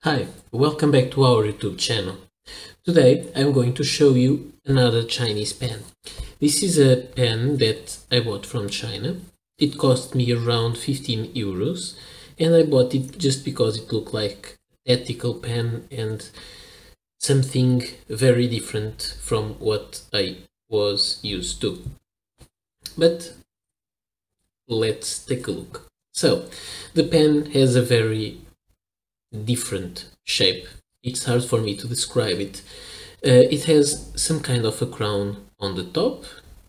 Hi, welcome back to our YouTube channel. Today I'm going to show you another Chinese pen. This is a pen that I bought from China. It cost me around 15 euros and I bought it just because it looked like a tactical pen and something very different from what I was used to. But let's take a look. So, the pen has a very different shape. It's hard for me to describe it. It has some kind of a crown on the top,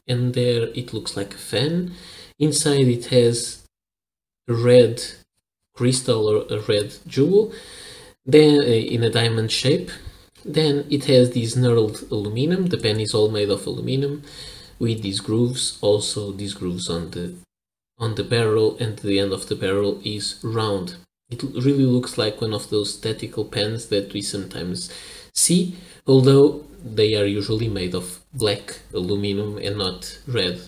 and there it looks like a fan. Inside it has a red crystal or a red jewel, then in a diamond shape. Then it has this knurled aluminum. The pen is all made of aluminum with these grooves. Also, these grooves on the barrel, and the end of the barrel is round. It really looks like one of those tactical pens that we sometimes see, although they are usually made of black aluminum and not red.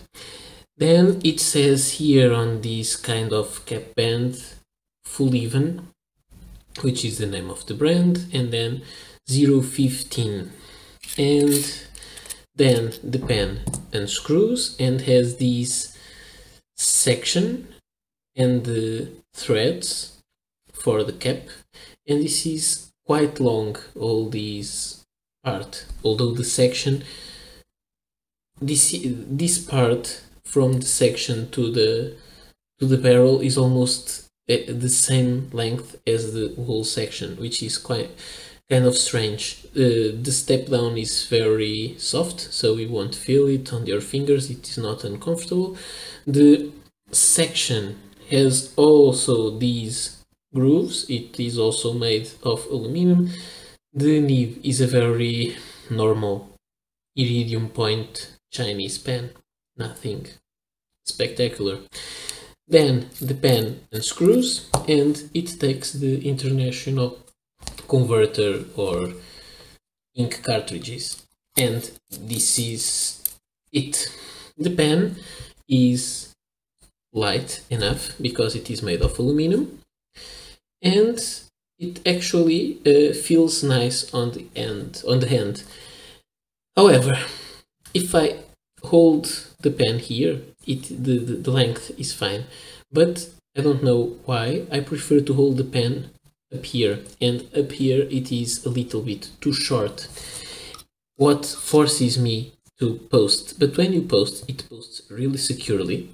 Then it says here on this kind of cap band, Fuliwen, which is the name of the brand, and then 015. And then the pen unscrews and has this section and the threads for the cap, and this is quite long, all these part, although the section, this part from the section to the barrel is almost the same length as the whole section, which is quite kind of strange. The step down is very soft, so you won't feel it on your fingers. It is not uncomfortable. The section has also these grooves. It is also made of aluminum. The nib is a very normal iridium point Chinese pen, nothing spectacular. Then the pen unscrews and it takes the international converter or ink cartridges, and this is it. The pen is light enough because it is made of aluminum, and it actually feels nice on the hand. However, if I hold the pen here, the length is fine, but I don't know why I prefer to hold the pen up here, and up here it is a little bit too short, what forces me to post. But when you post, it posts really securely,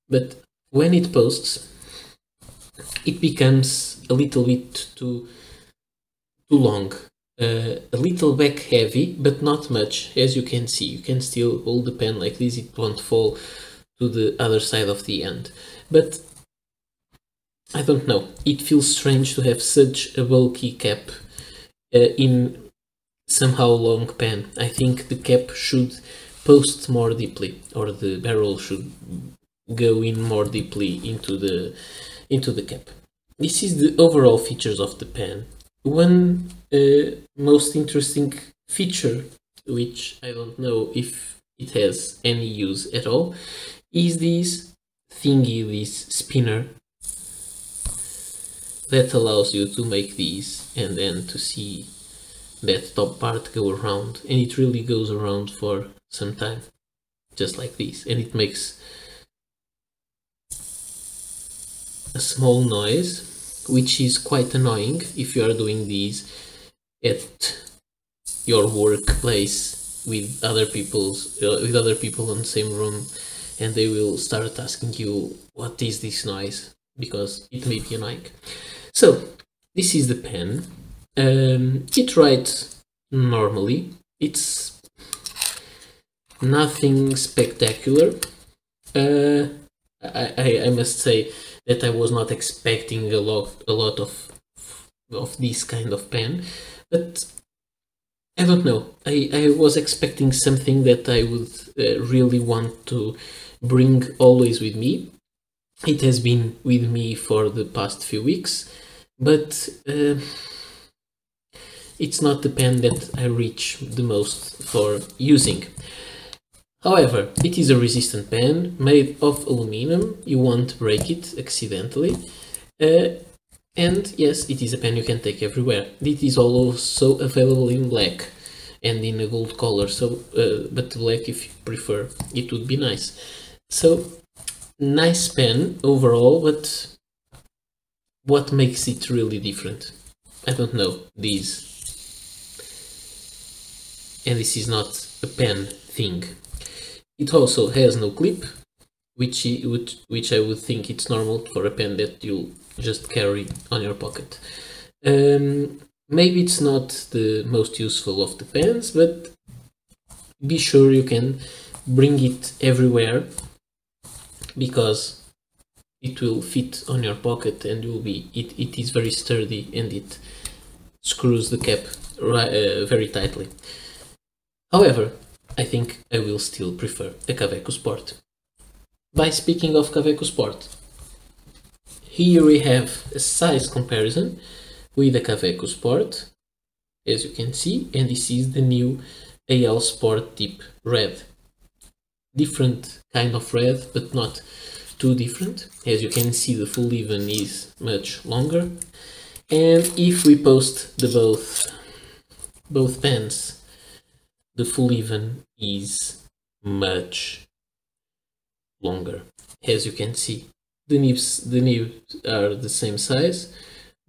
but when it posts, it becomes a little bit too long, a little back heavy, but not much. As you can see, you can still hold the pen like this, it won't fall to the other side of the end. But I don't know, it feels strange to have such a bulky cap in somehow long pen. I think the cap should post more deeply, or the barrel should go in more deeply into the cap. This is the overall features of the pen. One most interesting feature, which I don't know if it has any use at all, is this thingy, this spinner, that allows you to make these and then to see that top part go around, and it really goes around for some time, just like this, and it makes a small noise, which is quite annoying if you are doing these at your workplace with other people in the same room, and they will start asking you what is this noise, because it may be annoying. So this is the pen. It writes normally. It's nothing spectacular. I must say that I was not expecting a lot of this kind of pen, but I don't know. I was expecting something that I would really want to bring always with me. It has been with me for the past few weeks, but it's not the pen that I reach the most for using. However, it is a resistant pen made of aluminum. You won't break it accidentally. And yes, it is a pen you can take everywhere. It is also available in black and in a gold color, so but black if you prefer, it would be nice. So nice pen overall, but what makes it really different? I don't know. These, and this is not a pen thing. It also has no clip, which I would think it's normal for a pen that you just carry on your pocket. Maybe it's not the most useful of the pens, but be sure you can bring it everywhere because it will fit on your pocket and it is very sturdy and it screws the cap very tightly. However, I think I will still prefer the Kaweco Sport. By speaking of Kaweco Sport, here we have a size comparison with the Kaweco Sport, as you can see, and this is the new AL Sport Deep Red. Different kind of red, but not too different. As you can see, the Fuliwen is much longer. And if we post the both pens, the Fuliwen is much longer. As you can see, the nibs are the same size,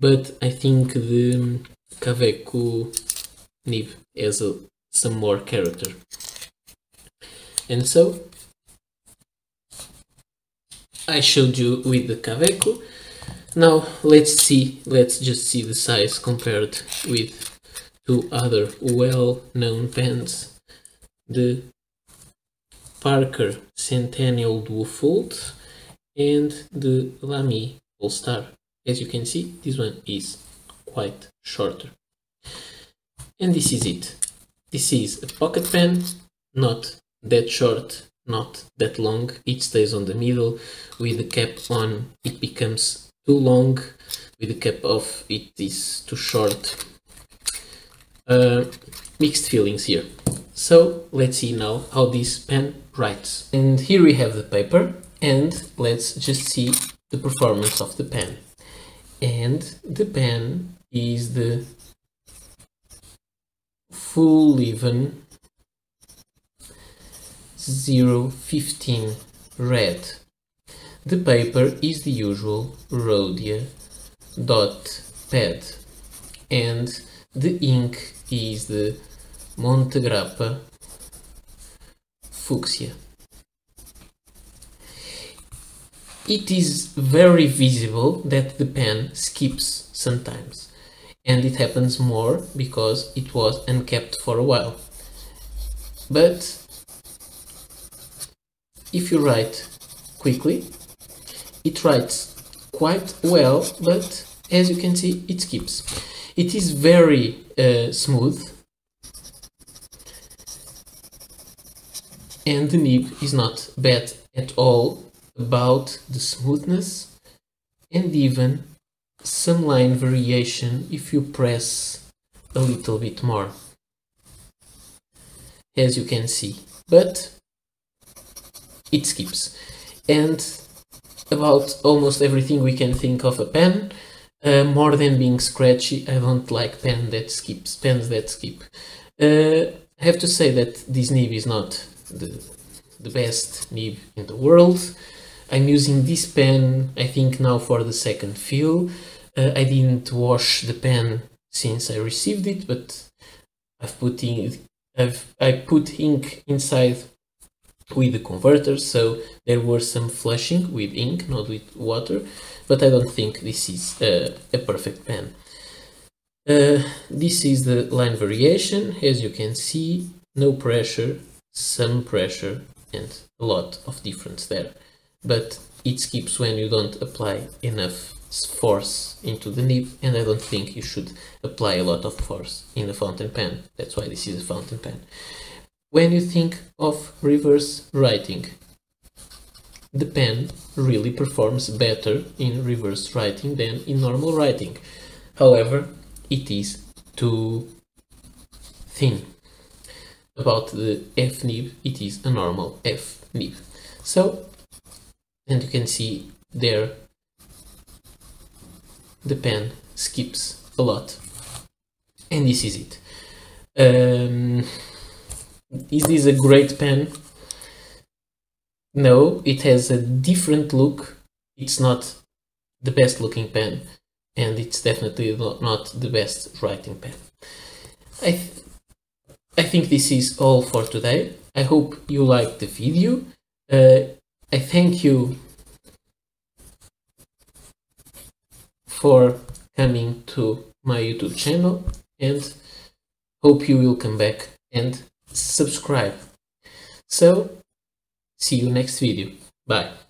but I think the Kaweco nib has some more character. And so I showed you with the Kaweco. Now let's just see the size compared with two other well-known pens, the Parker Centennial Duo Fold and the Lamy All Star. As you can see, this one is quite shorter. And this is it. This is a pocket pen, not that short, not that long. It stays on the middle. With the cap on, it becomes too long. With the cap off, it is too short. Mixed feelings here. So let's see now how this pen writes. And here we have the paper, and let's just see the performance of the pen. And the pen is the Fuliwen 015 red. The paper is the usual Rhodia dot pad, and the ink is the Montegrappa Fuchsia. It is very visible that the pen skips sometimes, and it happens more because it was uncapped for a while. But if you write quickly, it writes quite well, but as you can see, it skips. It is very smooth, and the nib is not bad at all about the smoothness, and even some line variation if you press a little bit more, as you can see, but it skips. And about almost everything we can think of a pen, more than being scratchy, I don't like pens that skip. I have to say that this nib is not the best nib in the world. I'm using this pen, I think now for the second fill. I didn't wash the pen since I received it, but I put ink inside with the converter, so there was some flushing with ink, not with water, but I don't think this is a perfect pen. This is the line variation. As you can see, no pressure, some pressure, and a lot of difference there. But it skips when you don't apply enough force into the nib, and I don't think you should apply a lot of force in a fountain pen. That's why this is a fountain pen. When you think of reverse writing, the pen really performs better in reverse writing than in normal writing. However, it is too thin. About the F nib, it is a normal F nib. So, and you can see there the pen skips a lot. And this is it. Is this a great pen? No, it has a different look. It's not the best looking pen, and it's definitely not the best writing pen. I think this is all for today. I hope you liked the video. I thank you for coming to my YouTube channel, and hope you will come back and subscribe. So, see you next video. Bye.